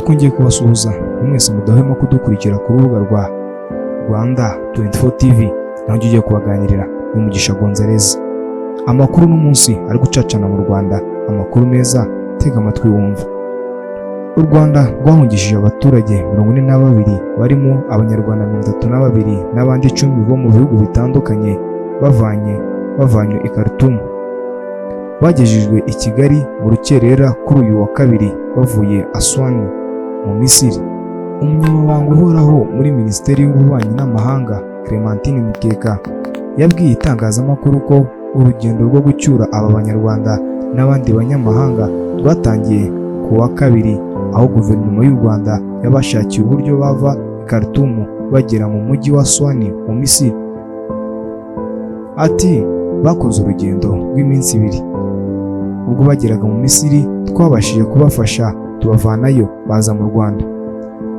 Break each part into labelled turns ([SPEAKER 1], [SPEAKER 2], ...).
[SPEAKER 1] twongeye kubasuhuza mwese mudahwema kudukurikira ku rubuga rwa Rwanda 24 TV, naho ugiye kubaganirira n'Umugisha Gonzalez. Amakuru n'umunsi ari gucacana mu Rwanda, amakuru meza, tega amatwi wumva. U Rwanda rwahungishije abaturage 42 barimo Abanyarwanda 32 n'abandi 10 bo mu bihugu bitandukanye bavanywe i Khartoum. Bagejejwe i Kigali mu rukerera kuri uyu wa kabiri bavuye Aswan mu Misiri. Umunyamabanga uhoraho muri Minisiteri y'Ububanyi n'Amahanga Clementine Mukeka yabwiye itangazamakuru ko urugendo rwo gucyura aba Banyarwanda n'abandi banyamahanga rwatangiye ku wa kabiri, aho guverinoma y'u Rwanda yabashakiye uburyo bava i Khartoum bagera mu mujyi wa Aswan mu Misiri. Ati bakoze urugendo rw'iminsi 2. Ubwo bageraga mu Misiri twabashije kubafasha tubavanayo baza mu Rwanda.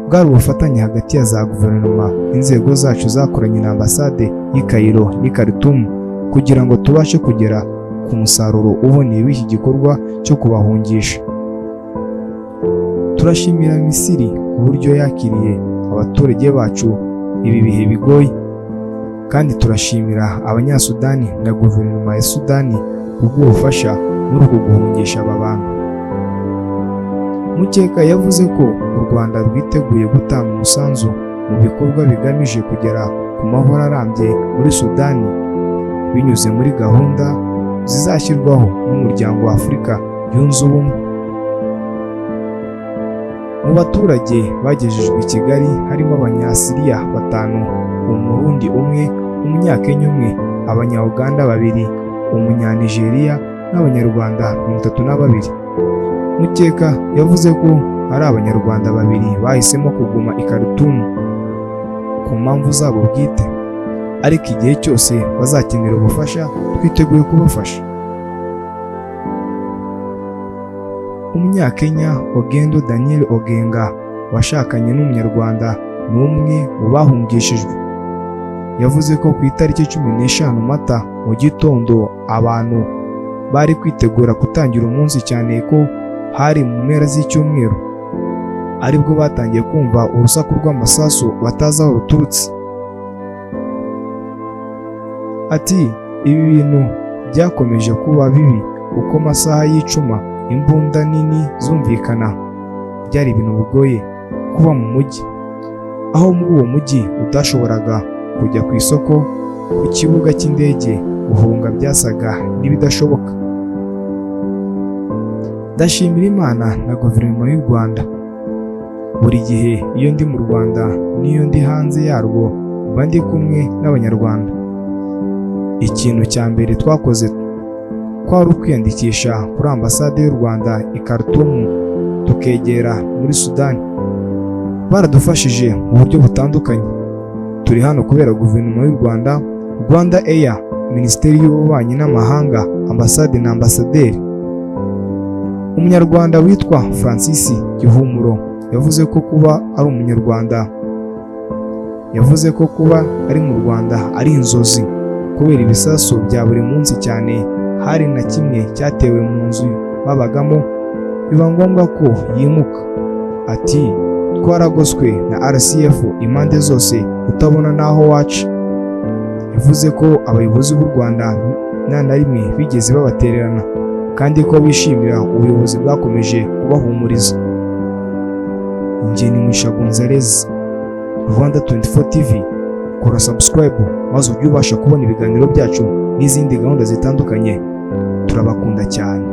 [SPEAKER 1] Bwari ubufatanye hagati ya za guverinoma, inzego zacu zakoranye na ambasade y'i Cairo n'i Khartoum kugira ngo tubashe kugera ku musaruro uboneye w'iki gikorwa cyo kubahungisha. Turashimira Misiri ku buryo yakiriye abaturage bacu ibi bihe bigoye, kandi turashimira Abanyasudani na guverinoma ya Sudani kubw'ubufasha muri uku guhungisha aba bantu. Mukeka yavuze ko u Rwanda rwiteguye gutanga umusanzu mu bikorwa bigamije kugera ku mahoro arambye muri Sudani binyuze muri gahunda zizashyirwaho n'Umuryango wa Afurika Yunze Ubumwe. Mu baturage bagejejwe i Kigali harimo Abanyasiriya 5, Umurundi 1, Umunyakenya 1, Abanya-Uganda 2, Umunyanigeriya n'Abanyarwanda 32. Mukeka yavuze ko ari Abanyarwanda 2 bahisemo kuguma i Khartoum ku mpamvu zabo bwite, ariko igihe cyose bazakenera ubufasha twiteguye kubafasha. Umunyakenya Ogendo Daniel Ogenga washakanye n'Umunyarwanda n'umwe mu bahungishijwe yavuze ko ku itariki 15 Mata mu gitondo abantu bari kwitegura gutangira umunsi, cyane ko hari mu mpera z'icyumweru, aribwo batangiye kumva urusaku rw'amasasu batazi aho ruturutse. Ati ibi bintu byakomeje kuba bibi uko amasaha y'icuma imbunda nini zumvikana. Byari ibintu bigoye kuba mu mujyi, aho muri uwo mujyi utashoboraga kujya ku isoko, ku kibuga cy'indege guhunga byasaga n'ibidashoboka. Ndashimira Imana na guverinoma y'u Rwanda. Buri gihe iyo ndi mu Rwanda n'iyo ndi hanze yarwo mba ndi kumwe n'Abanyarwanda. Ikintu cya mbere twakoze kwari ukwiyandikisha kuri ambasade y'u Rwanda i Khartoum tukegera muri Sudani. Baradufashije mu buryo butandukanye. Turi hano kubera guverinoma y'u Rwanda, Rwanda Air, Minisiteri y'Ububanyi n'Amahanga, ambasade na ambasaderi. Umunyarwanda witwa Francis Gihumuro yavuze ko kuba ari Umunyarwanda, yavuze ko kuba ari mu Rwanda ari inzozi kubera ibisasu bya buri munsi, cyane hari na kimwe cyatewe mu nzu babagamo biba ngombwa ko yimuka. Ati twaragoswe na RCF impande zose utabona naho waca. Yavuze ko abayobozi b'u Rwanda nta na rimwe bigeze babatererana, kandi ko bishimira ubuyobozi bwakomeje kubahumuriza. Njye ni Umugisha Gonzalez, Rwanda 24 TV. Kora subscribe maze ujye ubasha kubona ibiganiro byacu n'izindi gahunda zitandukanye. Turabakunda cyane.